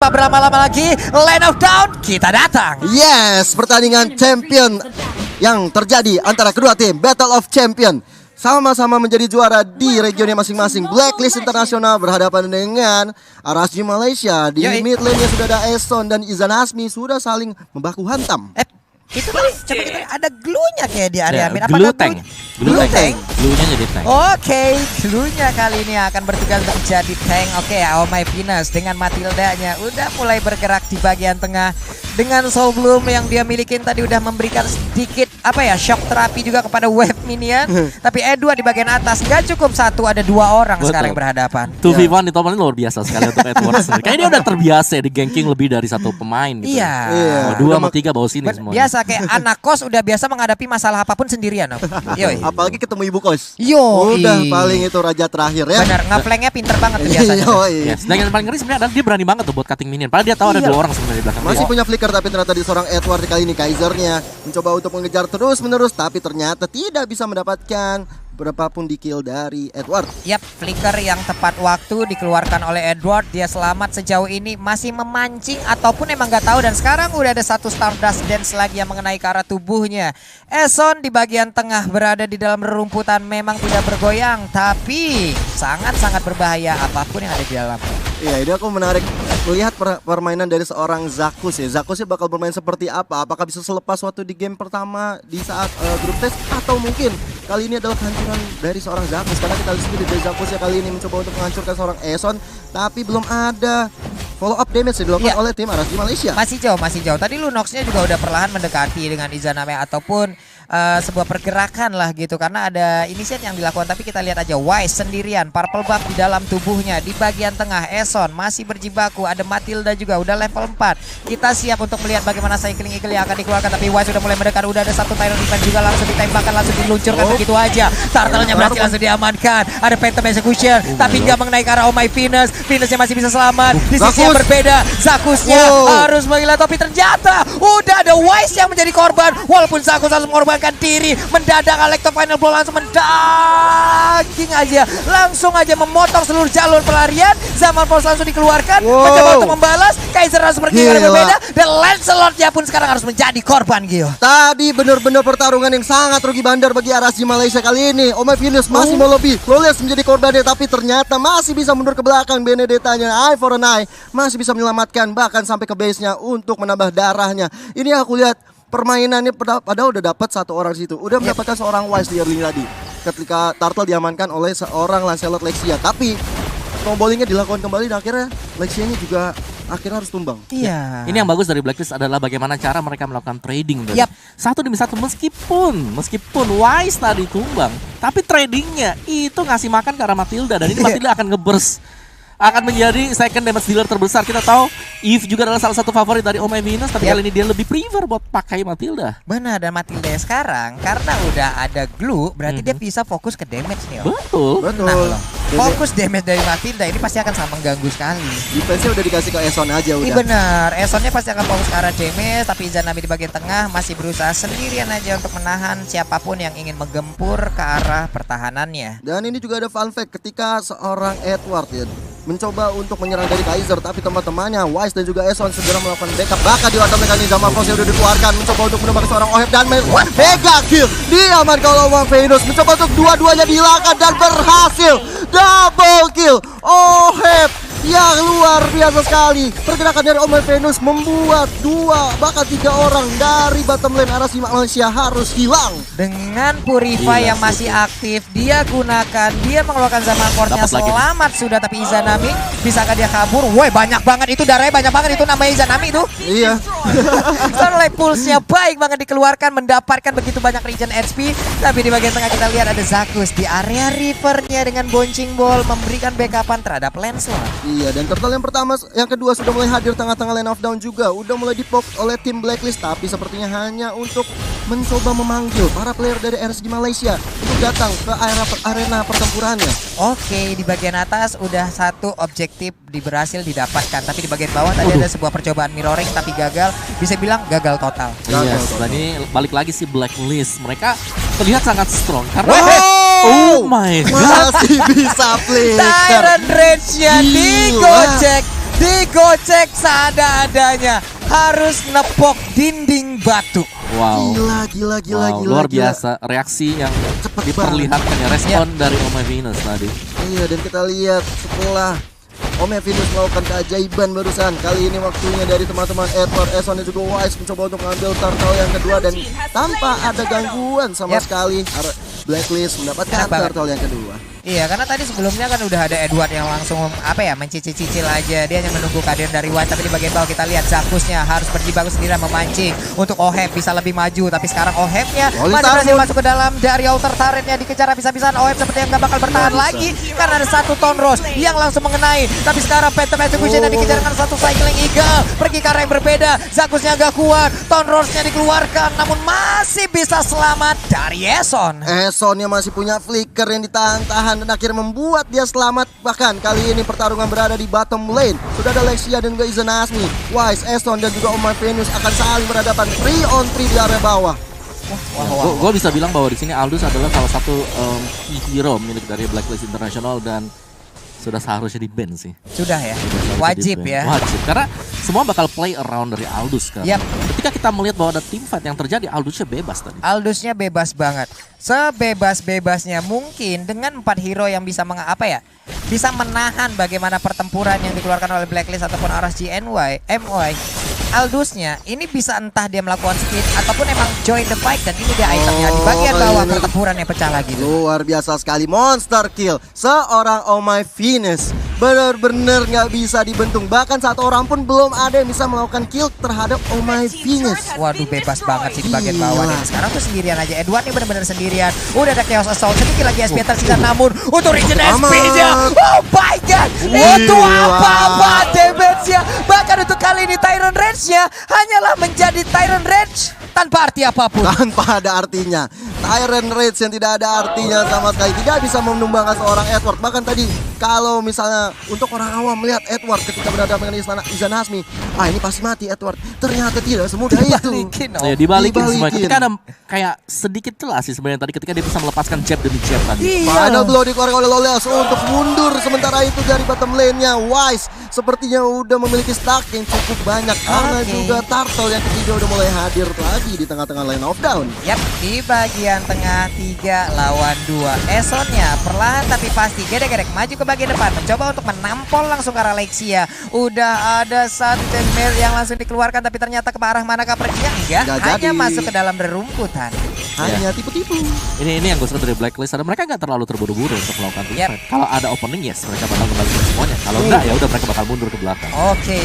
tanpa berlama-lama lagi, Land of Dawn kita datang. Yes, pertandingan champion yang terjadi antara kedua tim, Battle of Champion. Sama-sama menjadi juara di regionnya masing-masing. Blacklist Internasional berhadapan dengan RSG Malaysia. Di mid lane-nya sudah ada Eson dan Izan Hasmi sudah saling membaku hantam. Itu tadi, coba kita ada glue-nya kayak di area mid. Glue tank. Glue tank. Glue-nya jadi tank. Oke, glue-nya kali ini akan bertugas untuk menjadi tank. Oke, Oh My Venus dengan Matildanya udah mulai bergerak di bagian tengah. Dengan Soul Bloom yang dia milikin tadi udah memberikan sedikit shock terapi juga kepada wave minion. Tapi Edward di bagian atas nggak cukup satu, ada dua orang sekarang berhadapan. 2v1 di top lane luar biasa sekali untuk Edward sendiri. Kayaknya dia udah terbiasa di ganking lebih dari satu pemain gitu. Iya. Dua sama tiga bawa sini semua. Biasa kayak anak kos udah biasa menghadapi masalah apapun sendirian. Yoi. Apalagi ketemu ibu kos. Udah paling itu raja terakhir ya. Benar, ngeplanknya pinter banget biasanya. Yes. Dan yang paling ngeri sebenarnya adalah dia berani banget tuh buat cutting minion. Padahal dia tahu ada dua orang sebenarnya di belakang. Masih punya flicker tapi ternyata di seorang Edward kali ini Kaisernya mencoba untuk mengejar terus menerus tapi ternyata tidak bisa mendapatkan berapapun di kill dari Edward. Yap, flicker yang tepat waktu dikeluarkan oleh Edward. Dia selamat sejauh ini, masih memancing ataupun emang nggak tahu. Dan sekarang udah ada satu Stardust Dance lagi yang mengenai ke arah tubuhnya. Eson di bagian tengah berada di dalam rerumputan, memang tidak bergoyang tapi sangat-sangat berbahaya apapun yang ada di dalamnya. Iya, ini aku menarik melihat permainan dari seorang Zakus ya. Zakusnya bakal bermain seperti apa? Apakah bisa selepas waktu di game pertama di saat grup test, atau mungkin kali ini adalah kehancuran dari seorang Zakus, karena kita lihat sendiri dari Zakus ya kali ini mencoba untuk menghancurkan seorang Eson tapi belum ada follow up damage yang dilakukan oleh tim RSG Malaysia. Masih jauh. Tadi Lunox-nya juga udah perlahan mendekati dengan Izaname ataupun sebuah pergerakan lah gitu, karena ada inisiat yang dilakukan. Tapi kita lihat aja Wise sendirian, purple buff di dalam tubuhnya. Di bagian tengah Eson masih berjibaku, ada Matilda juga udah level 4. Kita siap untuk melihat bagaimana cycling eagle yang akan dikeluarkan, tapi Wise sudah mulai mendekat. Udah ada satu Tyrant defense juga langsung ditembakkan, langsung diluncurkan begitu aja. Turtle-nya berhasil langsung diamankan. Ada Phantom Execution tapi nggak mengenai ke arah Oh My Venus. Venusnya masih bisa selamat. Di sisi yang berbeda Zakusnya harus menghilangkan, tapi ternyata udah ada Wise yang menjadi korban. Walaupun Zakus harus mengorbankan diri, mendadak Electro Final Blow langsung mendaging aja, langsung aja memotong seluruh jalur pelarian. Zaman Force langsung dikeluarkan, mencoba untuk membalas. Kaiser harus pergi ke arah berbeda, dan Lancelot-nya pun sekarang harus menjadi korban, Gio. Tadi benar-benar pertarungan yang sangat rugi bandar bagi RSG Malaysia kali ini. Oh My Venus masih mau lebih, Lawless menjadi korbannya, tapi ternyata masih bisa mundur ke belakang. Benedetta-nya Eye for an Eye masih bisa menyelamatkan, bahkan sampai ke base-nya untuk menambah darahnya. Ini aku lihat permainannya padahal udah dapat satu orang situ, udah mendapatkan seorang Wise di early tadi ketika Turtle diamankan oleh seorang Lancelot Lexia, tapi snowballingnya dilakukan kembali dan akhirnya Lexianya juga akhirnya harus tumbang. Iya. Ini yang bagus dari Blacklist adalah bagaimana cara mereka melakukan trading dari satu demi satu, meskipun Wise tadi tumbang, tapi tradingnya itu ngasih makan ke arah Matilda, dan ini Matilda akan ngeburst, akan menjadi second damage dealer terbesar. Kita tahu Eve juga adalah salah satu favorit dari Oh My Venus, tapi kali ini dia lebih prefer buat pakai Matilda. Benar, dan Matilda sekarang karena udah ada glue, berarti dia bisa fokus ke damage nih. Betul. Nah, fokus damage dari Matilda ini pasti akan sangat mengganggu sekali. Defense-nya udah dikasih ke Eson aja udah. Iya benar, Esonnya pasti akan fokus ke arah damage, tapi Izanami di bagian tengah masih berusaha sendirian aja untuk menahan siapapun yang ingin menggempur ke arah pertahanannya. Dan ini juga ada fun fact, ketika seorang Edward ya mencoba untuk menyerang dari Kaiser, tapi teman-temannya Wise dan juga Eson segera melakukan backup. Bahkan di waktu mekanisme Frost udah dikeluarkan, mencoba untuk menembak seorang Oheb dan mega kill. Diamankan oleh Wang Venus, mencoba untuk dua-duanya dihilangkan dan berhasil double kill. Oheb yang luar biasa sekali. Pergerakan dari Omar Venus membuat 2 bahkan 3 orang dari bottom lane RSG Malaysia harus hilang. Dengan Purify yang masih aktif, dia gunakan, dia mengeluarkan zaman force-nya selamat sudah, tapi Izanami bisakah dia kabur? Woi, banyak banget itu, darahnya banyak banget itu, namanya Izanami itu. Iya. Starlight Pulse-nya baik banget dikeluarkan, mendapatkan begitu banyak regen HP. Tapi di bagian tengah kita lihat ada Zakus di area River-nya dengan Bouncing Ball memberikan backupan terhadap Lancelot. Iya, dan Turtle yang kedua sudah mulai hadir tengah-tengah Lane of Dawn juga. Udah mulai dipok oleh tim Blacklist, tapi sepertinya hanya untuk mencoba memanggil para player dari RSG Malaysia untuk datang ke arena pertempurannya. Oke, di bagian atas udah satu objektif berhasil didapatkan, tapi di bagian bawah tadi ada sebuah percobaan mirroring tapi gagal, bisa bilang gagal total. Yes, dan ini balik lagi sih Blacklist. Mereka terlihat sangat strong karena oh my god, masih bisa play. Tyrant Rage-nya digocek digocek seadanya, harus nepok dinding batu. Wow. Gila. Luar biasa reaksi yang Cepet diperlihatkan ya, respon dari Omai Venus tadi. Iya, dan kita lihat setelah Omai Venus melakukan keajaiban barusan. Kali ini waktunya dari teman-teman Edward, Eson dan juga Wise mencoba untuk mengambil turtle yang kedua. Dan tanpa ada gangguan sama sekali, Blacklist mendapatkan turtle yang kedua. Iya, karena tadi sebelumnya kan udah ada Edward yang langsung mencicil-cicil aja. Dia hanya menunggu kehadiran dari White. Tapi di bagian bawah kita lihat Zakusnya harus berjibaku sendiri memancing untuk Oheb bisa lebih maju. Tapi sekarang Ohebnya masih berhasil masuk ke dalam dari outer turretnya, dikejar habis-habisan. Oheb seperti yang gak bakal bertahan lagi karena ada satu Tonros yang langsung mengenai. Tapi sekarang Phantom Execution yang dikejar dengan satu Cycling Eagle pergi ke arah yang berbeda. Zakusnya agak kuat, Tonrosnya dikeluarkan, namun masih bisa selamat dari Eson. Esonnya masih punya flicker yang ditahan-tahan dan akhirnya membuat dia selamat. Bahkan kali ini pertarungan berada di bottom lane. Sudah ada Lexia dan juga Izanasmi. Wise, Eson dan juga Omai Venus akan saling berhadapan 3 on 3 di area bawah. Gue bisa bilang bahwa di sini Aldous adalah salah satu key hero milik dari Blacklist International dan sudah seharusnya di ban sih. Sudah ya, wajib ya. Wajib, karena semua bakal play around dari Aldous kan. Ketika kita melihat bahwa ada team fight yang terjadi, Aldusnya bebas tadi. Aldusnya bebas banget, sebebas-bebasnya mungkin dengan 4 hero yang bisa bisa menahan bagaimana pertempuran yang dikeluarkan oleh Blacklist ataupun RSG MY. Aldusnya ini bisa entah dia melakukan speed ataupun emang join the fight, dan ini dia itemnya di bagian bawah pertempuran yang pecah lagi. Luar biasa sekali, monster kill seorang Omai Venus. Bener-bener nggak bisa dibentung. Bahkan satu orang pun belum ada yang bisa melakukan kill terhadap Omai Venus. Waduh, bebas banget sih di bagian bawah. Dan sekarang tuh sendirian aja. Edward nih bener-bener sendirian. Udah ada Chaos Assault, sedikit lagi SP tersisa, namun untuk Regen SP-nya, oh my god, itu apa damage-nya. Bahkan untuk kali ini Tyrant Rage-nya hanyalah menjadi Tyrant Rage tanpa arti apapun. Tanpa ada artinya. Tyrant Rage yang tidak ada artinya sama sekali, tidak bisa menumbangkan seorang Edward. Bahkan tadi kalau misalnya untuk orang awam melihat Edward ketika berhadapan dengan Izanasmi, ini pasti mati Edward. Ternyata tidak semudah itu. Dibalikin semua. Ketika ada kayak sedikit telah sih sebenarnya tadi ketika dia bisa melepaskan jab demi jab tadi. Final blow dikeluarkan oleh Loleos untuk mundur. Sementara itu dari bottom lane-nya Wise sepertinya udah memiliki stack yang cukup banyak. Karena juga turtle yang ketiga udah mulai hadir lagi di tengah-tengah line of down. Yap, di bagian tengah 3 lawan 2. Esonnya perlahan tapi pasti gedek-gedek maju ke bagian depan, mencoba untuk menampol langsung ke arah Lexia. Udah ada satu Tenmir yang langsung dikeluarkan, tapi ternyata ke arah manakah perginya? Enggak, hanya masuk ke dalam rerumputan. Hanya tipu-tipu. Ini yang gue suka dari Blacklist, ada mereka nggak terlalu terburu-buru untuk melakukan team fight. Kalau ada opening, yes, mereka bakal kembali semuanya. Kalau enggak, ya udah mereka bakal mundur ke belakang. Oke.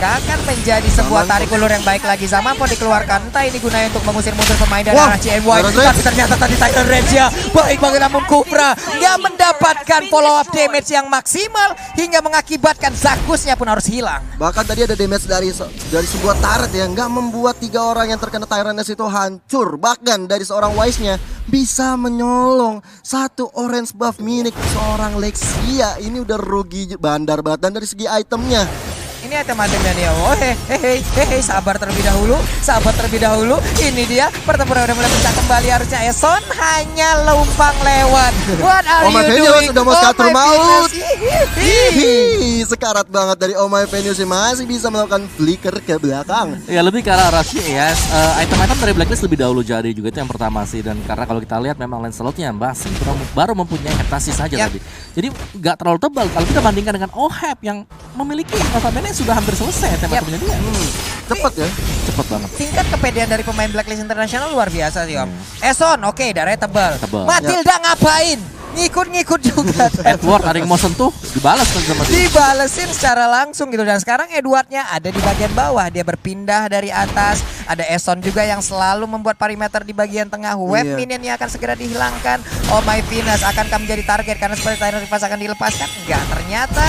Akan menjadi sebuah tarik ulur yang baik lagi. Zamanpon dikeluarkan, entah ini gunanya untuk mengusir mundur pemain dari arah CMY. Tapi ternyata tadi Tyrant Rage-nya baik banget, namun Cobra nggak mendapatkan follow up damage yang maksimal hingga mengakibatkan Zakusnya pun harus hilang. Bahkan tadi ada damage dari sebuah turret yang nggak membuat 3 orang yang terkena Tyrant Rage itu hancur. Bahkan dari seorang Wise-nya bisa menyolong satu orange buff milik seorang Lexia. Ini udah rugi bandar banget. Dan dari segi itemnya, ini item-itemnya dia. Oh hei, sabar terlebih dahulu. Ini dia pertempuran udah mulai pecah kembali. Harusnya Eson hanya lumpang lewat. What are you doing? Sudah mau catur maut. Sekarat banget dari Omai Venus masih bisa melakukan flicker ke belakang. Ya lebih ke arah rush ya. Item-item dari Blacklist lebih dahulu jadi juga, itu yang pertama sih. Dan karena kalau kita lihat memang Lancelot-nya masih baru mempunyai heptasi saja tadi. Jadi nggak terlalu tebal kalau kita bandingkan dengan Oheb yang memiliki notabene sudah hampir selesai teman-temannya dia. Cepet ya. Cepet banget. Tingkat kepedean dari pemain Blacklist International luar biasa sih, Om. Eson darahnya tebal. Matilda ngapain? Ngikut juga. Edward ada yang mau sentuh, dibalas kan sama dia. Dibalesin secara langsung gitu. Dan sekarang Edwardnya ada di bagian bawah. Dia berpindah dari atas. Ada Eson juga yang selalu membuat perimeter di bagian tengah. Web minionnya akan segera dihilangkan. Omai Venus akankah menjadi target karena seperti Tyrant Reverse akan dilepaskan? Enggak, ternyata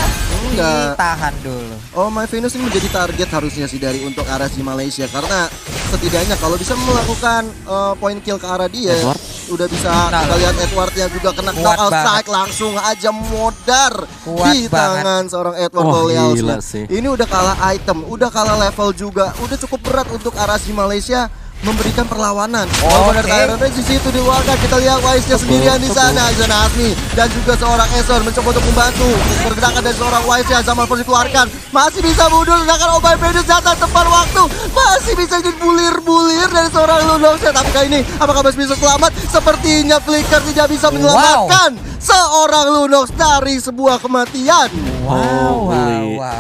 ditahan dulu. Omai Venus ini menjadi target harusnya sih dari untuk RSG Malaysia. Karena setidaknya kalau bisa melakukan point kill ke arah dia, Edward udah bisa kita lihat Edwardnya juga kena knockout strike, langsung aja modar di tangan seorang Edward Loleals. Ini udah kalah item, udah kalah level juga, udah cukup berat untuk RSG Malaysia memberikan perlawanan. Oh, Dari Tyrant Rage di situ dikeluarkan. Kita lihat Wise-nya sendirian di sana. Zanasmi dan juga seorang Eson mencoba untuk membantu pergerakan dari seorang Wise-nya. Zaman Force dikeluarkan. Masih bisa mundur, sedangkan Obai Venus datang tepat waktu. Masih bisa dibulir-bulir dari seorang Lunox-nya. Tapi kali ini apakah masih bisa selamat? Sepertinya Flicker tidak bisa menyelamatkan seorang Lunox dari sebuah kematian. Wow.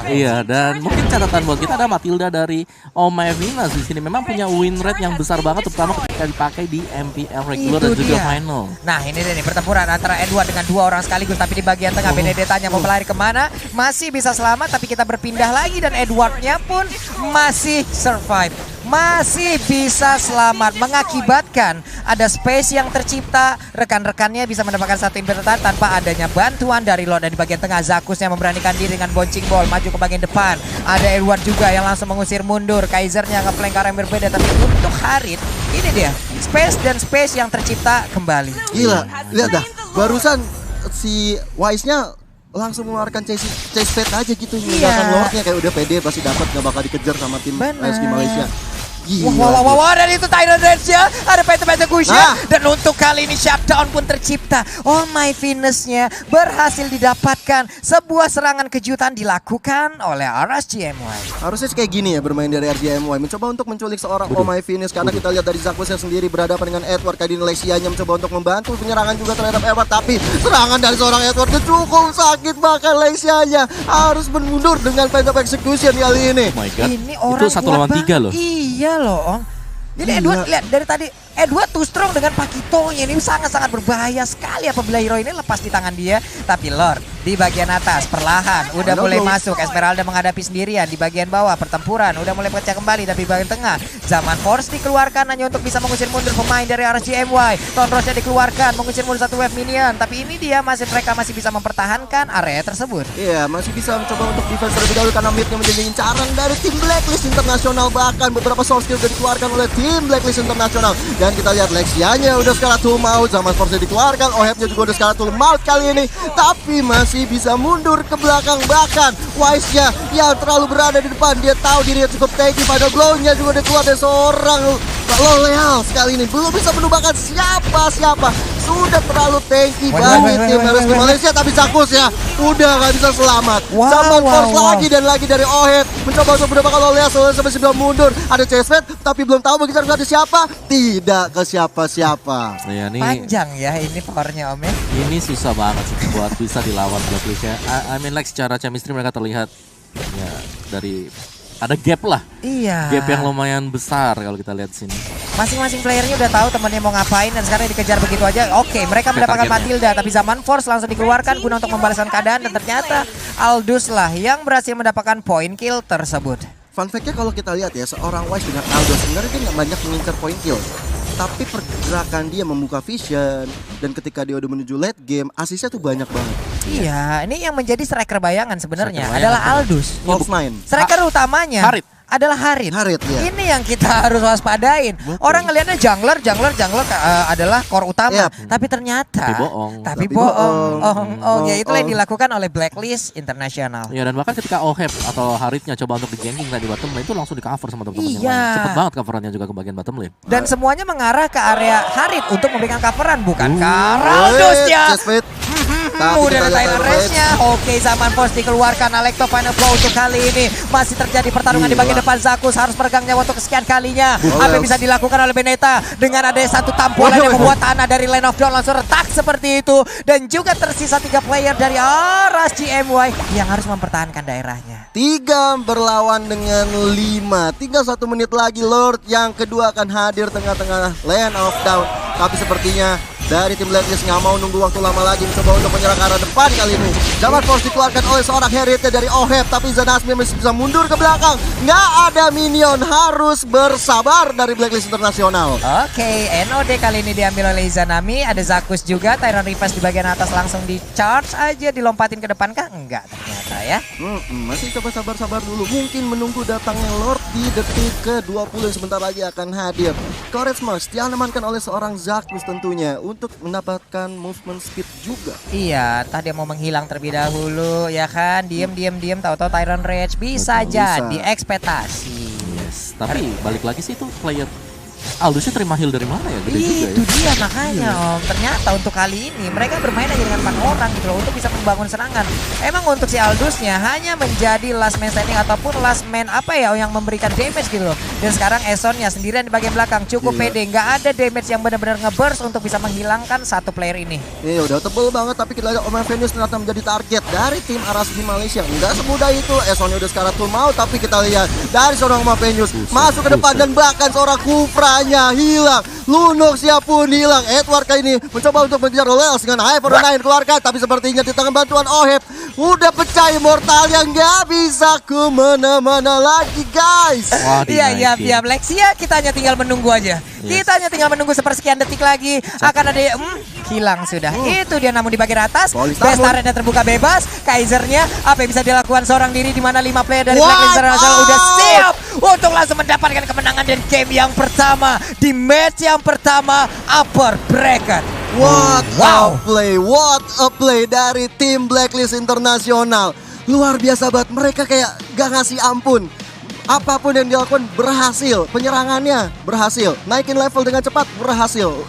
Iya, dan mungkin catatan buat kita ada Matilda dari Omai Venus di sini memang punya win rate yang besar banget, terutama ketika dipakai di MPL regular dan juga final. Nah ini nih pertempuran antara Edward dengan dua orang sekaligus, tapi di bagian tengah Benedetta-nya mau melari kemana? Masih bisa selamat, tapi kita berpindah lagi dan Edward-nya pun masih survive. Masih bisa selamat, mengakibatkan ada space yang tercipta. Rekan-rekannya bisa mendapatkan satu inverter tanpa adanya bantuan dari Lord. Dan di bagian tengah Zakus yang memberanikan diri dengan bouncing ball maju ke bagian depan. Ada Edward juga yang langsung mengusir mundur. Kaisernya ngeflank ke arah yang berbeda, tapi untuk Harit ini dia space dan space yang tercipta kembali. Gila, lihat dah, barusan si Wise-nya langsung mengeluarkan chase pad aja gitu. Meninggalkan Lordnya kayak udah pede pasti dapat, gak bakal dikejar sama tim ISG Malaysia. Wah, dan itu Tyrant Rage-nya, ada peta-peta Gusha. Dan untuk kali ini shutdown pun tercipta. Oh my Venus-nya berhasil didapatkan. Sebuah serangan kejutan dilakukan oleh RSGMY. Harusnya kayak gini ya bermain dari RSGMY. Mencoba untuk menculik seorang Oh my Venus. Karena kita lihat dari Zakusnya sendiri berhadapan dengan Edward. Kadin Lexianya mencoba untuk membantu penyerangan juga terhadap Edward. Tapi serangan dari seorang Edward cukup sakit. Bahkan Lexianya harus mundur dengan pent-up execution kali ini. Oh my God. Ini orang itu 1 lawan 3 loh. Iya loh Om. Jadi Edward lihat dari tadi Edward too strong dengan Pakitonya ini sangat-sangat berbahaya sekali apabila hero ini lepas di tangan dia. Tapi Lord di bagian atas perlahan udah mulai masuk. Esmeralda menghadapi sendirian di bagian bawah. Pertempuran udah mulai pecah kembali. Tapi di bagian tengah Zaman Force dikeluarkan hanya untuk bisa mengusir mundur pemain dari RSGMY. Tonrosnya dikeluarkan mengusir mundur satu wave minion. Tapi ini dia mereka masih bisa mempertahankan area tersebut. Iya, masih bisa mencoba untuk defense terlebih dahulu karena midnya menjadi incaran dari tim Blacklist Internasional. Bahkan beberapa source skill sudah dikeluarkan oleh tim Blacklist Internasional. Dan kita lihat Lexianya udah Skeleton Maut, Zaman Force dikeluarkan, Ohebnya juga udah Skeleton Maut kali ini. Tapi masih bisa mundur ke belakang. Bahkan Wise-nya yang terlalu berada di depan, dia tahu dirinya cukup tanky. Pada blow-nya juga udah keluar dari seorang Loleal sekali ini. Belum bisa menumbangkan siapa-siapa. Sudah terlalu tanky bagi tim RSG Malaysia. Tapi Zakus ya udah gak bisa selamat. Zaman Force lagi dan lagi dari Oheb. Mencoba untuk mendapatkan Loleal sampai sebelum mundur. Ada Chesvet tapi belum tahu begitu ke siapa. Tidak ke siapa-siapa. Ya, panjang ya ini powernya Om ya. Ini susah banget sih buat bisa dilawan Blacklist ya. I mean like secara chemistry mereka terlihat ya dari ada gap lah. Iya. Gap yang lumayan besar kalau kita lihat sini. Masing-masing playernya udah tahu temannya mau ngapain dan sekarang dikejar begitu aja. Oke, mereka mendapatkan Matilda tapi Zaman Force langsung dikeluarkan guna untuk membalaskan keadaan dan ternyata Aldous lah yang berhasil mendapatkan point kill tersebut. Fun fact-nya kalau kita lihat ya, seorang Wise dengan Aldous sebenarnya dia nggak banyak mengincar point kill. Tapi pergerakan dia membuka vision dan ketika dia udah menuju late game, asisnya tuh banyak banget. Iya, ini yang menjadi striker bayangan sebenarnya adalah Aldous. Striker utamanya adalah Harit. Ya. Ini yang kita harus waspadain. Orang ngelihatnya jungler adalah core utama, tapi ternyata tapi bohong. Oh, ya itulah yang dilakukan oleh Blacklist Internasional. Ya, dan bahkan ketika Oheb atau Haritnya coba untuk di-ganking tadi bottom lane itu langsung di-cover sama teman-teman yang lain. Cepet banget coverannya juga ke bagian bottom lane. Dan semuanya mengarah ke area Harit untuk memberikan coveran, bukan ke Aldous ya. Udah ada Tyrant Rage-nya. Oke, Zaman Force dikeluarkan. Alekto final blow untuk kali ini. Masih terjadi pertarungan di bagian depan. Zakus harus pegang nyawa untuk kesekian kalinya. Apa yang bisa dilakukan oleh Beneta dengan ada satu tampolan yang membuat tanah dari Lane of Dawn langsung retak seperti itu. Dan juga tersisa 3 player dari RSGMY yang harus mempertahankan daerahnya. 3 berlawan dengan 5. Tinggal 1 menit lagi Lord yang kedua akan hadir tengah-tengah Lane of Dawn. Tapi sepertinya dari tim Blacklist nggak mau nunggu waktu lama lagi mencoba untuk menyerang ke arah depan kali ini. Zaman Force dikeluarkan oleh seorang Herite dari Oheb, tapi Zanasmi masih bisa mundur ke belakang. Nggak ada minion, harus bersabar dari Blacklist Internasional. Oke, NOD kali ini diambil oleh Izanami. Ada Zakus juga, Tyron Rivas di bagian atas langsung di charge aja, dilompatin ke depan kah? Enggak ternyata ya. Masih coba sabar-sabar dulu. Mungkin menunggu datangnya Lord di detik ke-20 yang sebentar lagi akan hadir. Courage Marks diamankan oleh seorang Zakus tentunya untuk mendapatkan movement speed juga. Iya, entah dia mau menghilang terlebih dahulu ya kan. Diem tahu-tahu Tyrant Rage bisa jadi ekspektasi. Yes, tapi balik lagi sih itu player Aldusnya terima heal dari mana ya? Gede juga Itu ya. dia makanya Om. Ternyata untuk kali ini mereka bermain hanya dengan 4 orang gitu loh untuk bisa membangun serangan. Emang untuk si Aldusnya hanya menjadi last man standing ataupun last man apa ya yang memberikan damage gitu loh. Dan sekarang Esonnya sendirian di bagian belakang cukup pede, nggak ada damage yang benar-benar ngeburst untuk bisa menghilangkan satu player ini. Iya udah tebel banget, tapi kita lihat Omen Venus ternyata menjadi target dari tim Arasbi Malaysia. Enggak semudah itu, Esonnya udah sekarang tuh mau, tapi kita lihat dari seorang Omen Venus masuk ke depan dan bahkan seorang Kufranya hilang. Lunoxia pun hilang. Edward kali ini mencoba untuk mengejar Lels dengan High for the Nine keluarkan, tapi sepertinya di tangan bantuan Oheb udah pecah Immortal yang nggak bisa kemana-mana lagi guys. Iya, Lexia kita hanya tinggal menunggu aja. Kita hanya tinggal menunggu sepersekian detik lagi akan ada hilang sudah. Itu dia namun di bagian atas. Bestarnya terbuka bebas. Kaisernya apa yang bisa dilakukan seorang diri di mana 5 player dari Blacklist International udah siap untuk langsung mendapatkan kemenangan dan game yang pertama di match yang pertama upper bracket. What a play dari tim Blacklist Internasional. Luar biasa banget, mereka kayak gak ngasih ampun. Apapun yang dilakukan berhasil, penyerangannya berhasil, naikin level dengan cepat berhasil.